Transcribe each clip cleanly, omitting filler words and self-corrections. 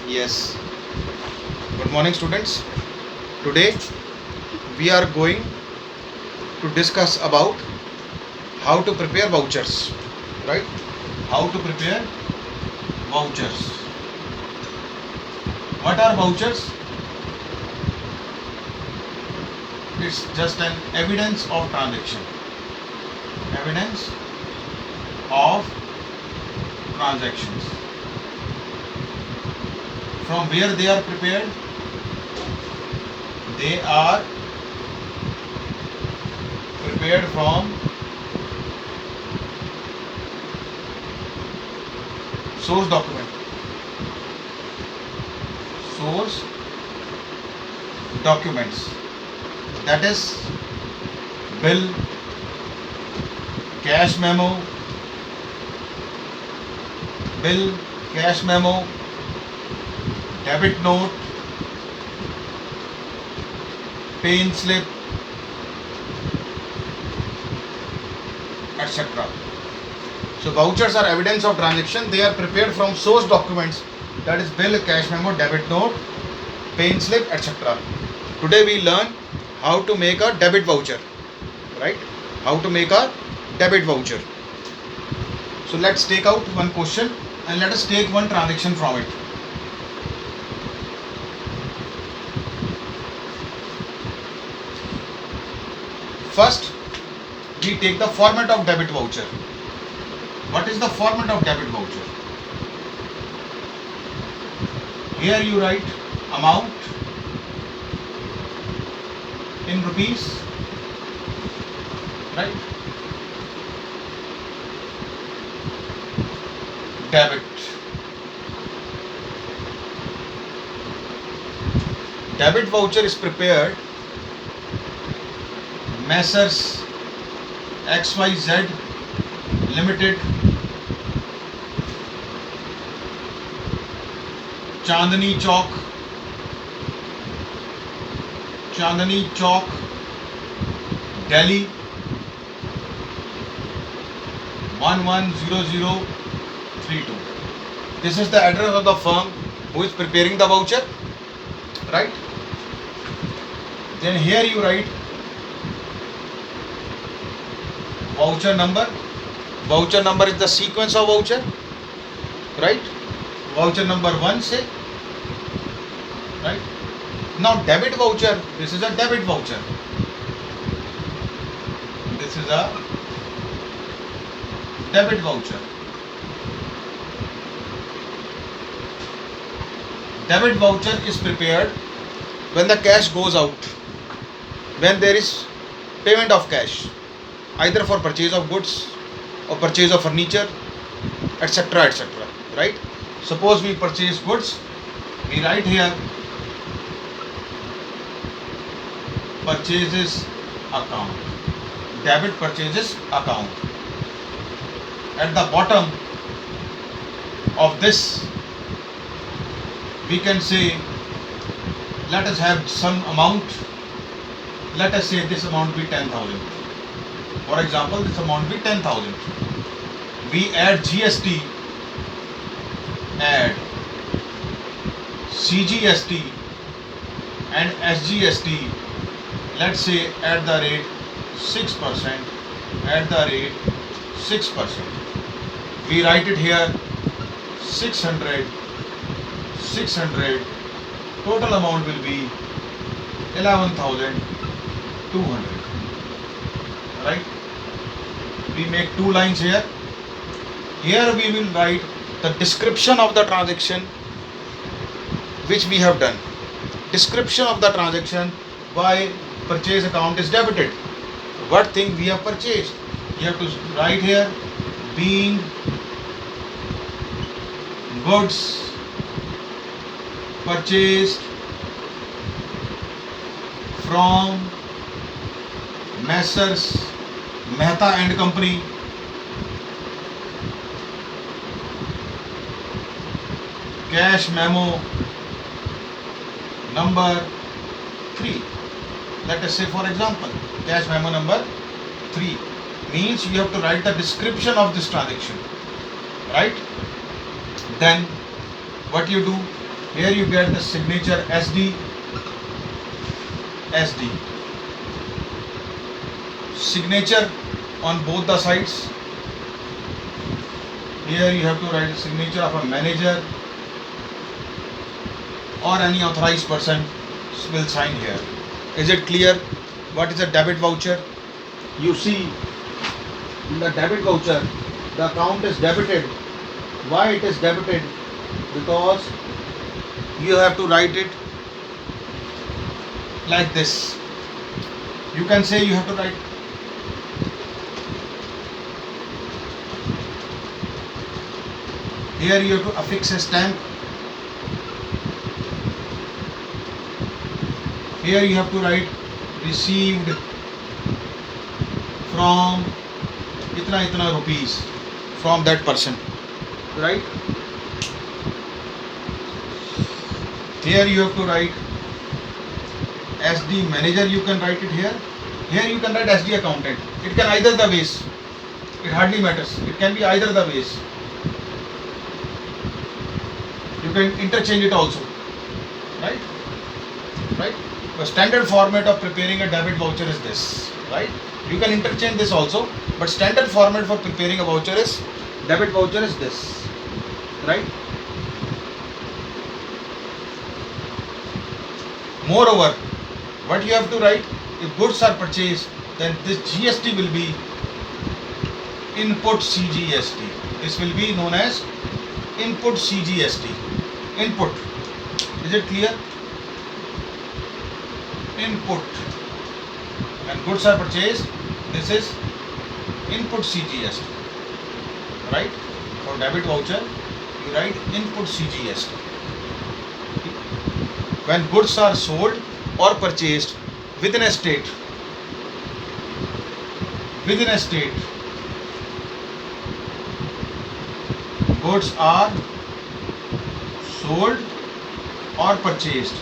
Yes. Good morning, students. Today we are going to discuss about how to prepare vouchers. Right? How to prepare vouchers. What are vouchers? It's just an evidence of transaction. Evidence of transactions. From where they are prepared? They are prepared from source document. Source documents. That is bill, cash memo, bill, cash memo, debit note, pay slip, etc. So vouchers are evidence of transaction. They are prepared from source documents, that is bill, cash memo, debit note, pay slip, etc. Today we learn how to make a debit voucher, right? How to make a debit voucher. So let's take out one question and let us take one transaction from it. First, we take the format of debit voucher. What is the format of debit voucher? Here you write amount in rupees, right? Debit. Debit voucher is prepared Messrs XYZ Limited, Chandni Chowk, Delhi 110032. This is the address of the firm who is preparing the voucher, right? Then here you write voucher number. Voucher number is the sequence of voucher, right? Voucher number 1 say, right? Now debit voucher, this is a debit voucher. This is a debit voucher. Debit voucher is prepared when the cash goes out, when there is payment of cash, either for purchase of goods or purchase of furniture, etc., etc., right? Suppose we purchase goods, we write here purchases account, debit purchases account. At the bottom of this we can say, let us have some amount, let us say this amount be 10,000. For example, this amount be 10,000. We add GST, add CGST and SGST, let's say at the rate 6%, at the rate 6%. We write it here 600, total amount will be 11,200, right? We make two lines here. Here we will write the description of the transaction which we have done. Description of the transaction, why purchase account is debited, what thing we have purchased. You have to write here, being goods purchased from Messrs Mehta and Company, cash memo number 3. Let us say, for example, cash memo number 3 means you have to write the description of this transaction, right? Then what you do, Here you get the signature SD, SD. Signature on both the sides. Here you have to write a signature of a manager or any authorized person will sign here. Is it clear? What is a debit voucher? You see, in the debit voucher, the account is debited. Why it is debited? Because you have to write it like this. You can say you have to write here, you have to affix a stamp. Here you have to write received from itna rupees from that person, right? Here you have to write SD manager, you can write it here. Here you can write SD accountant. It can either the ways. It hardly matters. It can be either the ways. You can interchange it also, right? Right? The standard format of preparing a debit voucher is this, right? You can interchange this also, but standard format for preparing a voucher is debit voucher is this, right? Moreover, what you have to write, if goods are purchased, then this GST will be input CGST. This will be known as input CGST. Input. Is it clear? Input. When goods are purchased, this is input CGST. Right? For debit voucher, you write input CGST. When goods are sold or purchased within a state, goods are sold or purchased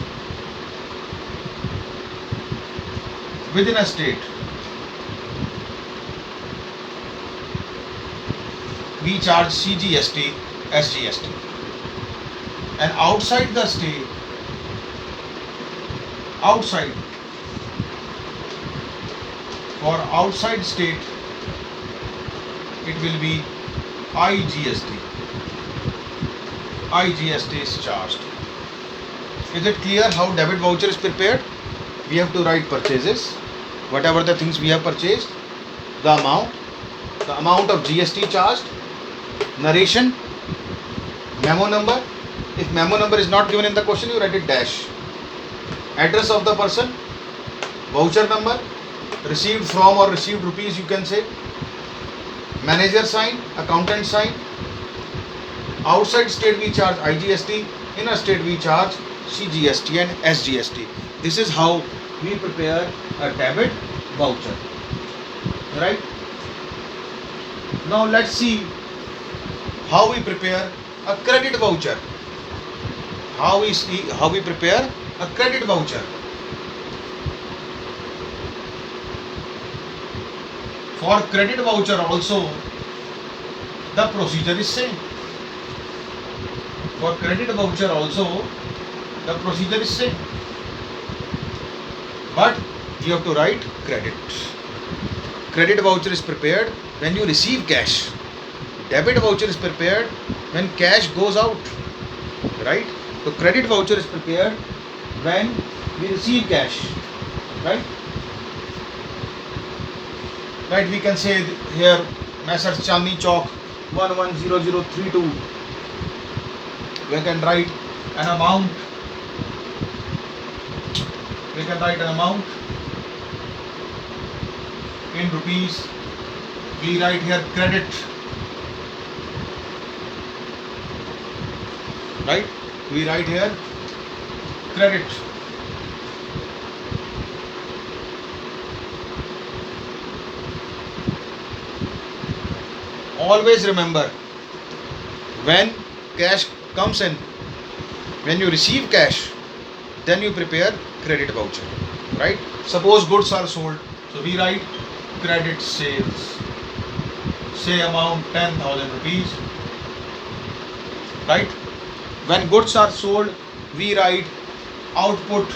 within a state, we charge CGST, SGST. And outside the state, for outside state, it will be IGST. IGST is charged. Is it clear how debit voucher is prepared? We have to write purchases, whatever the things we have purchased, the amount of GST charged, narration, memo number. If memo number is not given in the question, you write it dash. Address of the person, voucher number, received from or received rupees, you can say, manager sign, accountant sign. Outside state we charge IGST, inner state we charge CGST and SGST. This is how we prepare a debit voucher, right? Now let's see how we prepare a credit voucher. How we prepare a credit voucher. For credit voucher also, the procedure is same. For credit voucher also, the procedure is same. But you have to write credit. Credit voucher is prepared when you receive cash. Debit voucher is prepared when cash goes out. Right? So credit voucher is prepared when we receive cash. Right? Right, we can say here Messrs Chandni Chowk 110032. We can write an amount. We can write an amount in rupees. We write here credit. Right? We write here credit. Always remember, when cash comes in, when you receive cash, then you prepare credit voucher, right? Suppose goods are sold, so we write credit sales, say amount 10,000 rupees, right? When goods are sold we write output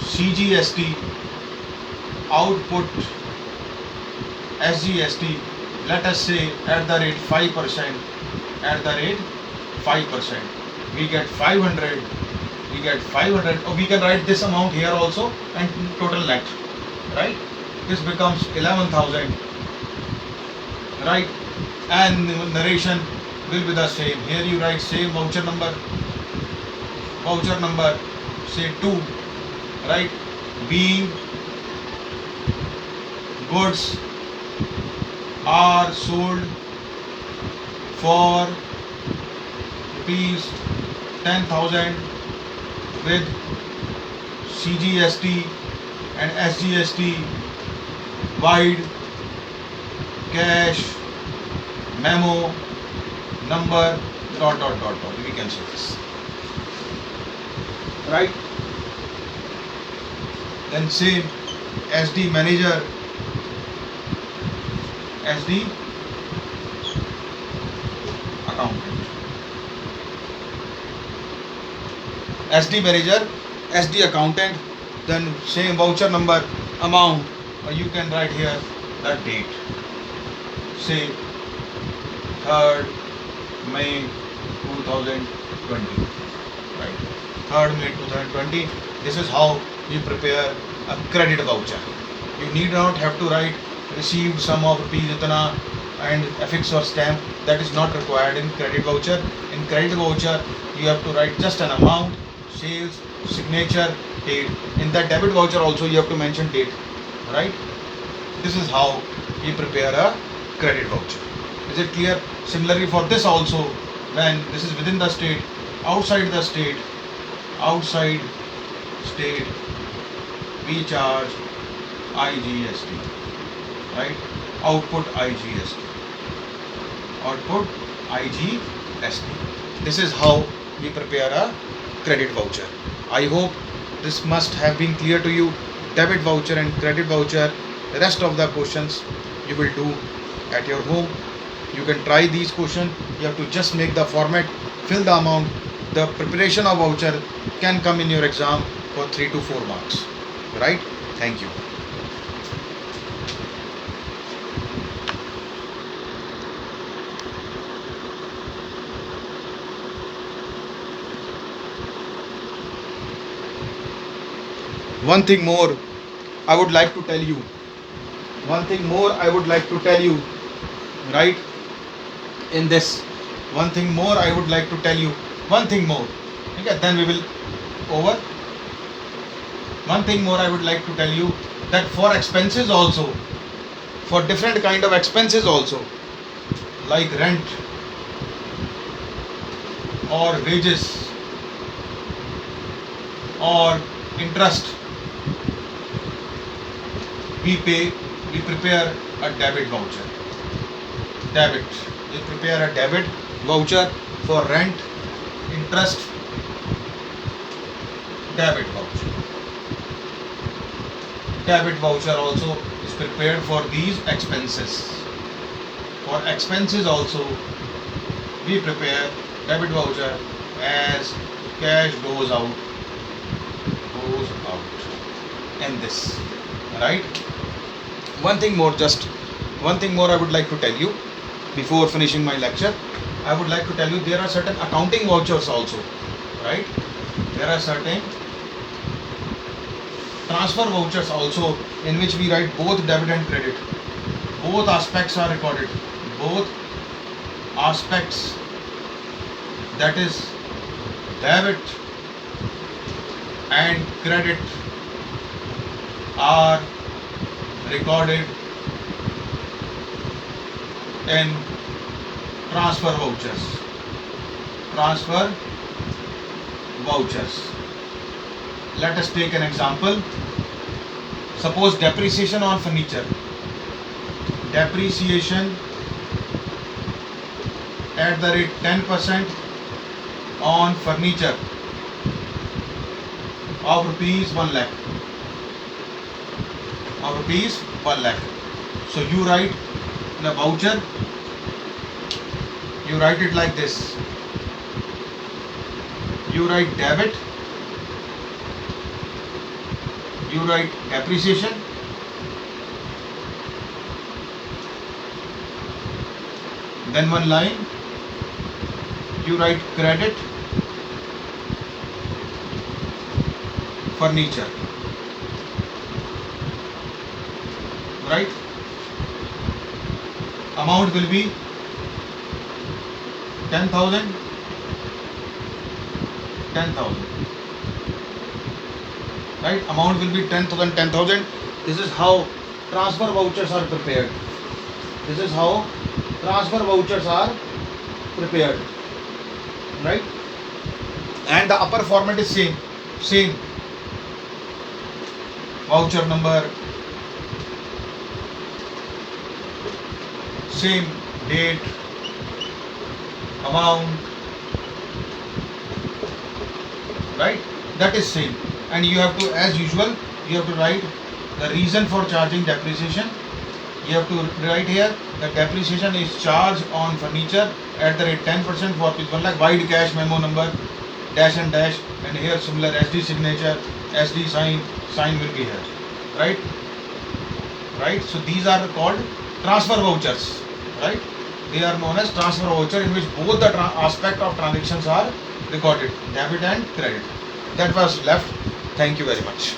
CGST, output SGST, let us say at the rate 5%, at the rate 5%. We get 500, or we can write this amount here also and total net, right? This becomes 11,000, right? And narration will be the same. Here you write same voucher number say 2, right? Being goods are sold for rupees 10,000 with CGST and SGST wide cash memo number ... we can say this, right? Then same SD manager, SD accountant, SD manager, SD accountant, then same voucher number, amount, or you can write here the date, say 3rd May 2020, right? 3rd May 2020. This is how you prepare a credit voucher. You need not have to write received sum of rupees itana and affix or stamp. That is not required in credit voucher. In credit voucher, you have to write just an amount, sales, signature, date. In that debit voucher also you have to mention date, right? This is how you prepare a credit voucher. Is it clear? Similarly for this also, when this is within the state, outside the state, we charge IGST, right? Output IGST. This is how we prepare a credit voucher. I hope this must have been clear to you. Debit voucher and credit voucher. The rest of the questions you will do at your home. You can try these questions. You have to just make the format, fill the amount. The preparation of voucher can come in your exam for 3 to 4 marks, right? Thank you. One thing more I would like to tell you. Right? In this, one thing more I would like to tell you. Okay, then we will over. One thing more I would like to tell you, that for expenses also, for different kind of expenses also, like rent or wages or interest, we prepare a debit voucher. We prepare a debit voucher for rent, interest, debit voucher. Debit voucher also is prepared for these expenses. For expenses also, we prepare debit voucher as cash goes out in this, right? One thing more I would like to tell you before finishing my lecture. I would like to tell you there are certain accounting vouchers also, right? There are certain transfer vouchers also in which we write both debit and credit. Both aspects are recorded. Both aspects, that is debit and credit, are recorded in transfer vouchers. Let us take an example. Suppose depreciation on furniture. Depreciation at the rate 10% on furniture of rupees 1 lakh. So you write in a voucher You write it like this. You write debit, you write depreciation, then one line, you write credit, furniture, right? Amount will be 10,000, 10,000, right? Amount will be 10,000, 10,000. This is how transfer vouchers are prepared. This is how transfer vouchers are prepared, right? And the upper format is same. Voucher number, same date, amount, right? That is same. And you have to, as usual, you have to write the reason for charging depreciation. You have to write here that depreciation is charged on furniture at the rate 10% for each 1 lakh, wide cash memo number, dash and dash, and here similar SD signature, SD sign will be here, right? Right? So these are called transfer vouchers, right? They are known as transfer voucher, in which both the aspect of transactions are recorded, debit and credit. That was left. Thank you very much.